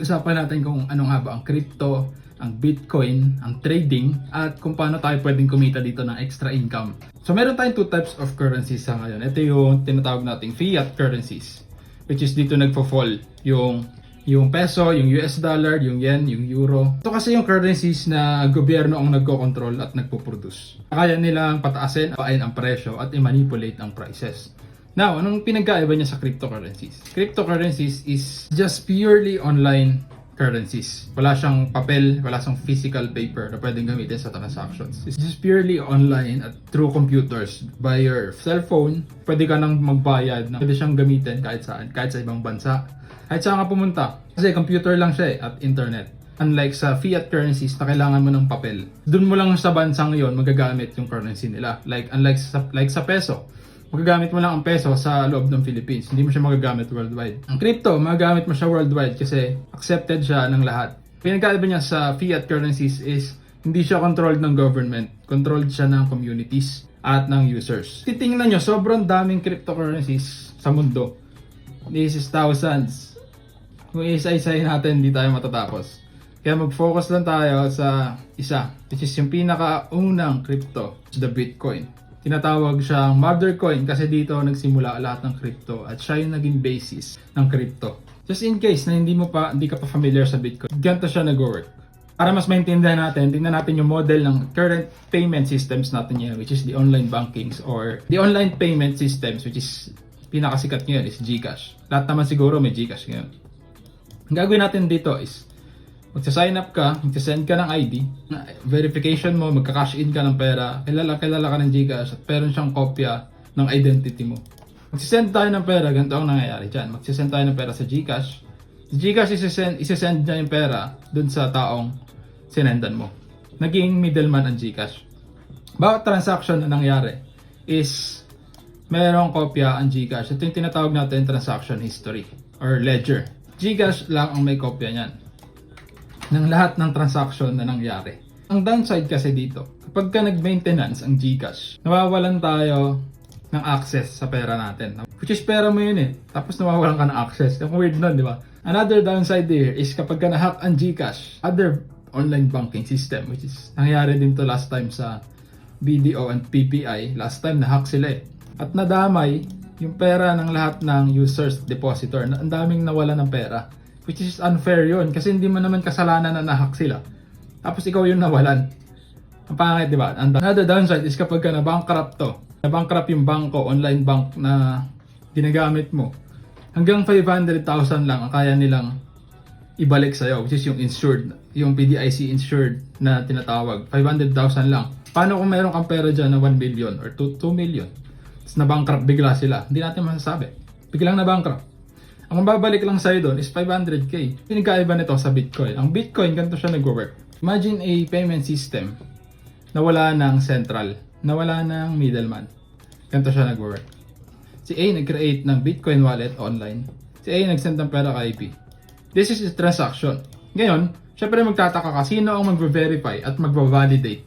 Pag-usapan natin kung ano nga ba ang crypto, ang Bitcoin, ang trading, at kung paano tayo pwedeng kumita dito ng extra income. So meron tayong two types of currencies sa ngayon. Ito yung tinatawag nating fiat currencies, which is dito nagfo-fall yung peso, yung US dollar, yung yen, yung euro. Ito kasi yung currencies na gobyerno ang nagko-control at nagpo-produce. Kaya nilang pataasin, pain ang presyo at i-manipulate ang prices. Now, anong pinagkaiba niya sa cryptocurrencies? Cryptocurrencies is just purely online currencies. Wala siyang papel, wala siyang physical paper na pwedeng gamitin sa transactions. It's just purely online at through computers. By your cellphone, pwede ka nang magbayad. Pwede siyang gamitin kahit saan, kahit sa ibang bansa. Kahit saan ka pumunta. Kasi computer lang siya at internet. Unlike sa fiat currencies na kailangan mo ng papel. Doon mo lang sa bansang yon magagamit yung currency nila. Unlike sa peso. Magagamit mo lang ang peso sa loob ng Philippines. Hindi mo siya magagamit worldwide. Ang crypto, magagamit mo siya worldwide kasi accepted siya ng lahat. Pinagkaiba niya sa fiat currencies is hindi siya controlled ng government. Controlled siya ng communities at ng users. Titingnan nyo, sobrang daming cryptocurrencies sa mundo. This is thousands. Kung isa-isahin natin, hindi tayo matatapos. Kaya mag-focus lang tayo sa isa, which is yung pinakaunang crypto, the Bitcoin. Tinatawag siyang mother coin kasi dito nagsimula lahat ng crypto at siya yung naging basis ng crypto. Just in case na hindi ka pa familiar sa Bitcoin, ganito siya nag-work. Para mas maintindihan natin, tingnan natin yung model ng current payment systems natin yan, which is the online bankings or the online payment systems, which is pinakasikat ngayon is GCash. Lahat naman siguro may GCash ngayon. Ang gagawin natin dito is magsa-sign up ka, magsa-send ka ng ID, verification mo, magka-cash in ka ng pera, kilala ka ng GCash at meron siyang kopya ng identity mo. Magsisend tayo ng pera, ganito ang nangyayari dyan. Magsisend tayo ng pera sa GCash. Sa GCash, isisend niya yung pera dun sa taong sinendan mo. Naging middleman ang GCash. Bawat transaction na nangyari is merong kopya ang GCash. Ito yung tinatawag natin transaction history or ledger. GCash lang ang may kopya niyan ng lahat ng transaction na nangyari. Ang downside kasi dito, kapag ka nag-maintenance ang GCash, nawawalan tayo ng access sa pera natin. Which is pera mo yun eh. Tapos nawawalan ka ng access. Yung weird nun, di ba? Another downside here is kapag ka na-hack ang GCash, other online banking system, which is nangyari din to last time sa BDO and PPI. Last time na-hack sila eh. At nadamay yung pera ng lahat ng users, depositor. Ang daming nawala ng pera. Which is unfair yun kasi hindi mo naman kasalanan na nahack sila. Tapos ikaw yung nawalan. Ang pangit, di ba? Another downside is kapag ka na-bankrupt to. Na-bankrupt yung bangko, online bank na ginagamit mo. Hanggang 500,000 lang ang kaya nilang ibalik sa'yo. Which is yung insured, yung PDIC insured na tinatawag. 500,000 lang. Paano kung meron kang pera dyan na 1 million or 2 million? Tapos na-bankrupt bigla sila. Hindi natin masasabi. Biglang na-bankrupt. Ang mababalik lang sa'yo doon is 500k. Pinagkaiba nito sa Bitcoin. Ang Bitcoin, ganito siya nag-work. Imagine a payment system na wala ng central, na wala ng middleman. Ganito siya nag-work. Si A nag-create ng Bitcoin wallet online. Si A nag-send ng pera kay B. This is a transaction. Ngayon, syempre magtataka ka, sino ang mag-verify at mag-validate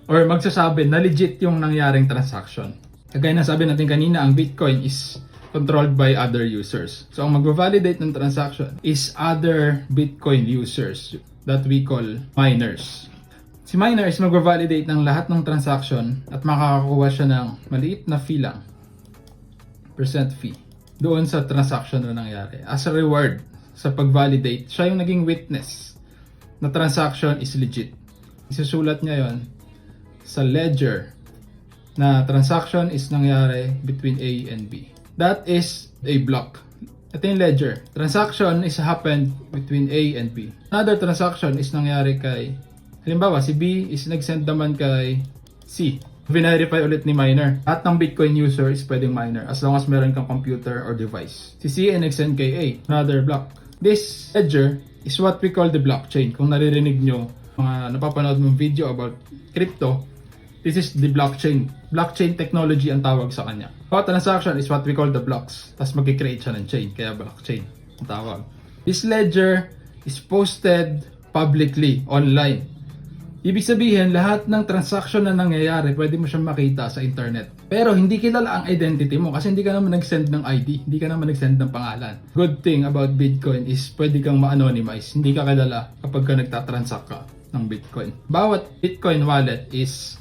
or magsasabi na legit yung nangyaring transaction. Kagaya na sabi natin kanina, ang Bitcoin is controlled by other users. So, ang mag-validate ng transaction is other Bitcoin users that we call miners. Si miner is mag-validate ng lahat ng transaction at makakakuha siya ng maliit na fee lang, percent fee, doon sa transaction na nangyari. As a reward sa pag-validate, siya yung naging witness na transaction is legit. Isusulat niya yon sa ledger na transaction is nangyari between A and B. That is a block. Ito yung ledger. Transaction is happened between A and B. Another transaction is nangyari kay, halimbawa, si B is nag-send naman kay C. Verify ulit ni miner. Lahat ng Bitcoin user is pwedeng miner as long as meron kang computer or device. Si C ay nag-send kay A. Another block. This ledger is what we call the blockchain. Kung naririnig nyo, mga napapanood mong video about crypto, this is the blockchain. Blockchain technology ang tawag sa kanya. Bawat transaction is what we call the blocks. Tapos mag-create siya ng chain. Kaya blockchain ang tawag. This ledger is posted publicly online. Ibig sabihin, lahat ng transaction na nangyayari, pwede mo siyang makita sa internet. Pero hindi kilala ang identity mo kasi hindi ka naman nag-send ng ID, hindi ka naman nag-send ng pangalan. Good thing about Bitcoin is pwede kang ma-anonymize. Hindi ka kilala kapag ka nagtatransact ka ng Bitcoin. Bawat Bitcoin wallet is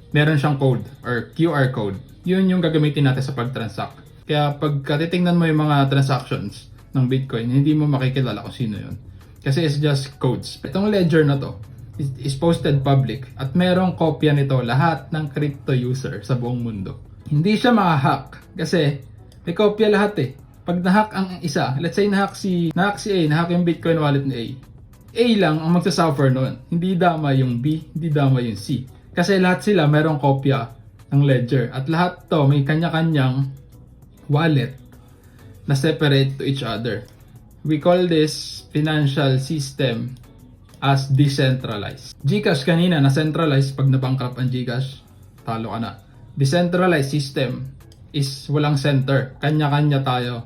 meron siyang code or QR code. Yun yung gagamitin natin sa pag-transact. Kaya pag titingnan mo yung mga transactions ng Bitcoin, hindi mo makikilala kung sino yun. Kasi it's just codes. Itong ledger na to is posted public at merong kopya nito lahat ng crypto user sa buong mundo. Hindi siya ma-hack kasi may kopya lahat eh. Pag na-hack ang isa, let's say na-hack si A, na-hack yung Bitcoin wallet ni A. A lang ang magsasuffer noon. Hindi dama yung B, hindi dama yung C. Kasi lahat sila merong kopya ng ledger at lahat to may kanya-kanyang wallet na separate to each other. We call this financial system as decentralized. GCash kanina na centralized, pag na-bankrupt ang GCash, talo ka na. Decentralized system is walang center. Kanya-kanya tayo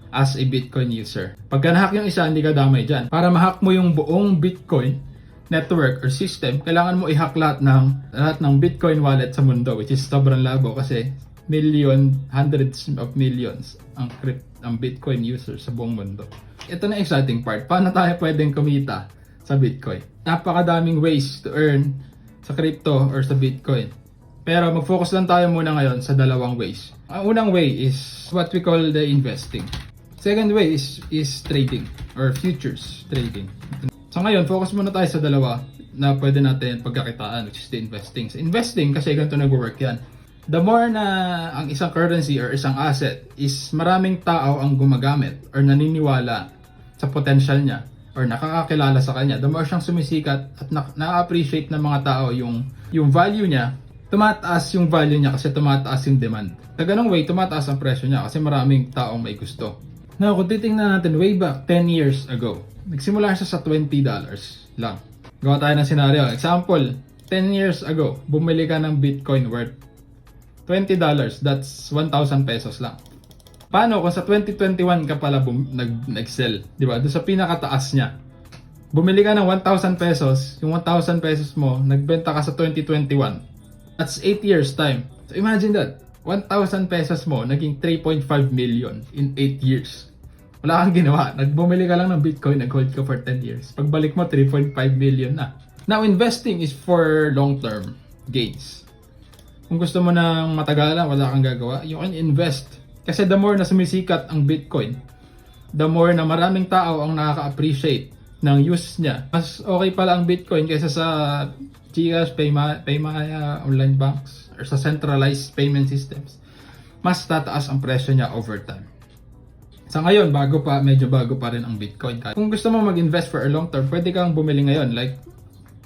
as a Bitcoin user. Pagka na-hack yung isa, hindi ka damay dyan. Para ma-hack mo yung buong Bitcoin network or system, kailangan mo i-hack lahat ng Bitcoin wallet sa mundo, which is sobrang labo kasi hundreds of millions ang Bitcoin users sa buong mundo. Ito na exciting part. Paano tayo pwedeng kumita sa Bitcoin? Napakadaming ways to earn sa crypto or sa Bitcoin. Pero mag-focus lang tayo muna ngayon sa dalawang ways. Ang unang way is what we call the investing. Second way is trading or futures trading. So ngayon, focus muna tayo sa dalawa na pwede natin pagkakitaan, which is the investing. Sa investing, kasi ganito nag-work yan. The more na ang isang currency or isang asset is maraming tao ang gumagamit or naniniwala sa potential niya or nakakakilala sa kanya, the more siyang sumisikat at na-appreciate ng mga tao yung value niya, tumataas yung value niya kasi tumataas yung demand. Sa ganung way, tumataas ang presyo niya kasi maraming taong may gusto. Now, kung titingnan natin way back 10 years ago, nagsimula siya sa $20 lang. Gawa tayo ng scenario. Example, 10 years ago, bumili ka ng Bitcoin worth $20, that's 1,000 pesos lang. Paano kung sa 2021 ka pala nag-sell, di ba? Doon sa pinakataas niya. Bumili ka ng 1,000 pesos, yung 1,000 pesos mo, nagbenta ka sa 2021. That's 8 years time. So imagine that, 1,000 pesos mo, naging 3.5 million in 8 years. Wala kang ginawa. Nagbumili ka lang ng Bitcoin, nag-hold ka for 10 years. Pagbalik mo, 3.5 million na. Now, investing is for long-term gains. Kung gusto mo nang matagalan, wala kang gagawa, you can invest. Kasi the more na sumisikat ang Bitcoin, the more na maraming tao ang nakaka-appreciate ng use niya. Mas okay pala ang Bitcoin kaysa sa GCash, Paymaya, online banks, or sa centralized payment systems. Mas tataas ang presyo niya over time. Sa ngayon, medyo bago pa rin ang Bitcoin. Kung gusto mo mag-invest for a long term, pwede kang bumili ngayon, like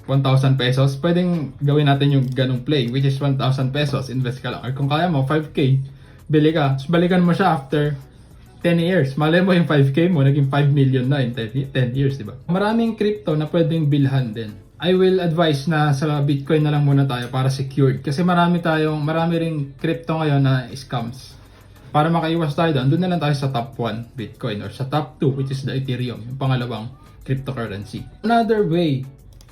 1,000 pesos, pwedeng gawin natin yung ganung play, which is 1,000 pesos, invest ka lang. Or kung kaya mo, 5K, bili ka. Tapos balikan mo siya after 10 years. Malay mo yung 5K mo, naging 5 million na in 10 years, di ba? Maraming crypto na pwedeng bilhan din. I will advise na sa Bitcoin na lang muna tayo para secured. Kasi marami ring crypto ngayon na scams. Para makaiwas tayo doon na lang tayo sa top 1 Bitcoin or sa top 2, which is the Ethereum, yung pangalawang cryptocurrency. Another way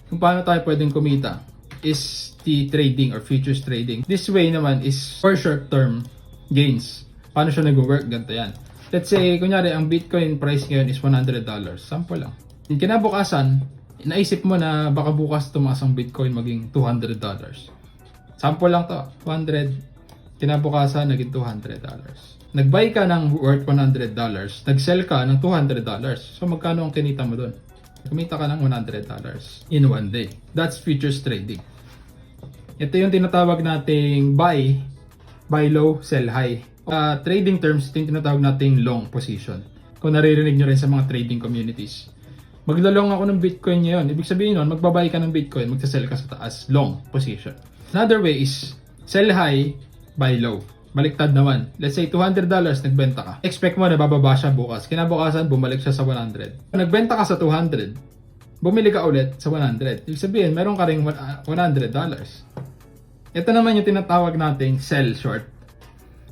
kung paano tayo pwedeng kumita is the trading or futures trading. This way naman is for short-term gains. Paano siya nag-work? Ganito yan. Let's say, kunyari, ang Bitcoin price ngayon is $100. Sample lang. Yung kinabukasan, naisip mo na baka bukas tumaas ang Bitcoin maging $200. Sample lang to. 100. Kinabukasan, naging $200. Nag-buy ka ng worth $100. Nag-sell ka ng $200. So, magkano ang kinita mo doon? Kumita ka ng $100 in one day. That's futures trading. Ito yung tinatawag nating buy low, sell high. Trading terms, ito yung tinatawag nating long position. Kung naririnig nyo rin sa mga trading communities. Maglalong ako ng Bitcoin ngayon. Ibig sabihin nun, magbabay ka ng Bitcoin, magsasell ka sa taas. Long position. Another way is sell high, buy low. Baliktad naman. Let's say $200 nagbenta ka. Expect mo na bababa siya bukas. Kinabukasan, bumalik siya sa 100. Kung nagbenta ka sa 200, bumili ka ulit sa 100. Ibig sabihin, meron ka ring $100. Ito naman yung tinatawag nating sell short.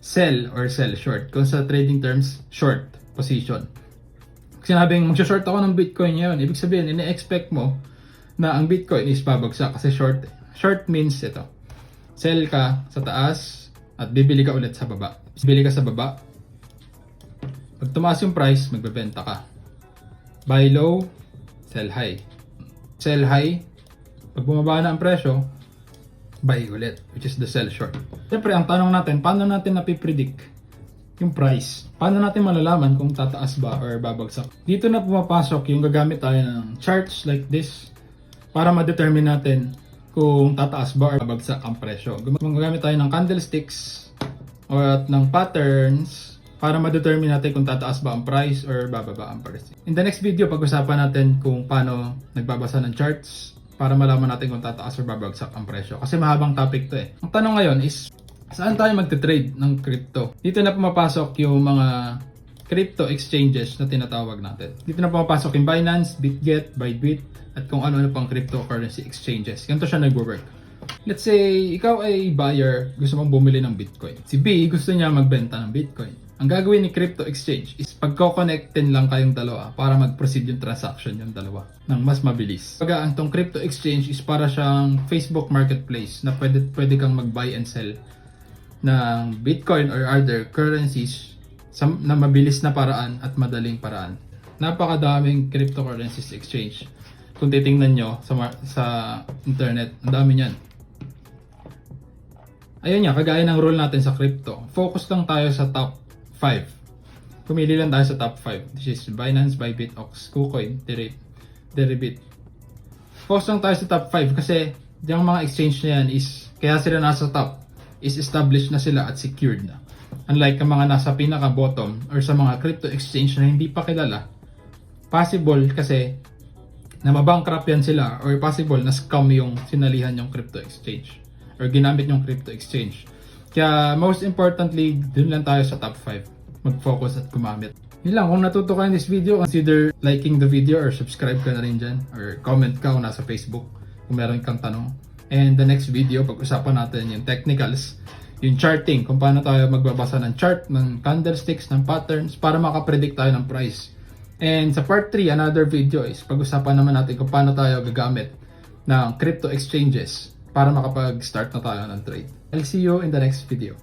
Sell or sell short. Kung sa trading terms, short position. Sinabing, mag-short ako ng Bitcoin ngayon. Ibig sabihin, ine-expect mo na ang Bitcoin is babagsak kasi short. Short means ito. Sell ka sa taas at bibili ka ulit sa baba. Bibili ka sa baba. Pag tumaas yung price, magbebenta ka. Buy low, sell high. Sell high. Pag bumaba na ang presyo, buy ulit, which is the sell short. Siyempre, ang tanong natin, paano natin napipredict yung price? Paano natin malalaman kung tataas ba or babagsak? Dito na pumapasok yung gagamit tayo ng charts like this para ma-determine natin kung tataas ba or babagsak ang presyo. Gagamit tayo ng candlesticks or ng patterns para ma-determine natin kung tataas ba ang price or bababa ang price. In the next video, pag-usapan natin kung paano nagbabasa ng charts para malaman natin kung tataas or babagsak ang presyo. Kasi mahabang topic to eh. Ang tanong ngayon is, saan tayo magte-trade ng crypto? Dito na pumapasok yung mga crypto exchanges na tinatawag natin. Dito na pumapasok yung Binance, BitGet, Bybit, at kung ano-ano pang cryptocurrency exchanges. Ganito siya nag-work. Let's say, ikaw ay buyer, gusto mong bumili ng Bitcoin. Si B, gusto niya magbenta ng Bitcoin. Ang gagawin ni crypto exchange is pagko-connectin lang kayong dalawa para mag-proceed yung transaction yung dalawa ng mas mabilis. Pag ang tong crypto exchange is para siyang Facebook marketplace na pwede kang mag-buy and sell ng Bitcoin or other currencies na mabilis na paraan at madaling paraan. Napakadaming cryptocurrencies exchange. Kung titingnan nyo sa internet, ang dami niyan. Ayun nga, kagaya ng rule natin sa crypto. Focus lang tayo sa top 5. Pumili lang tayo sa top 5. This is Binance, Bybit, Ox, KuCoin, Deribit. Focus lang tayo sa top 5 kasi yung mga exchange na yan is, kaya sila nasa top, is established na sila at secured na. Unlike ang mga nasa pinaka bottom or sa mga crypto exchange na hindi pa kilala, possible kasi na mabankrupt yan sila or possible na scam yung sinalihan yung crypto exchange or ginamit yung crypto exchange. Kaya most importantly, dun lang tayo sa top 5. Mag-focus at gumamit. Yun lang, kung natuto ka in this video, consider liking the video or subscribe ka na rin dyan or comment ka kung nasa Facebook kung meron kang tanong. And the next video, pag-usapan natin yung technicals, yung charting, kung paano tayo magbabasa ng chart, ng candlesticks, ng patterns para makapredict tayo ng price. And sa part 3, another video is pag-usapan naman natin kung paano tayo gagamit ng crypto exchanges para makapag-start na tayo ng trade. I'll see you in the next video.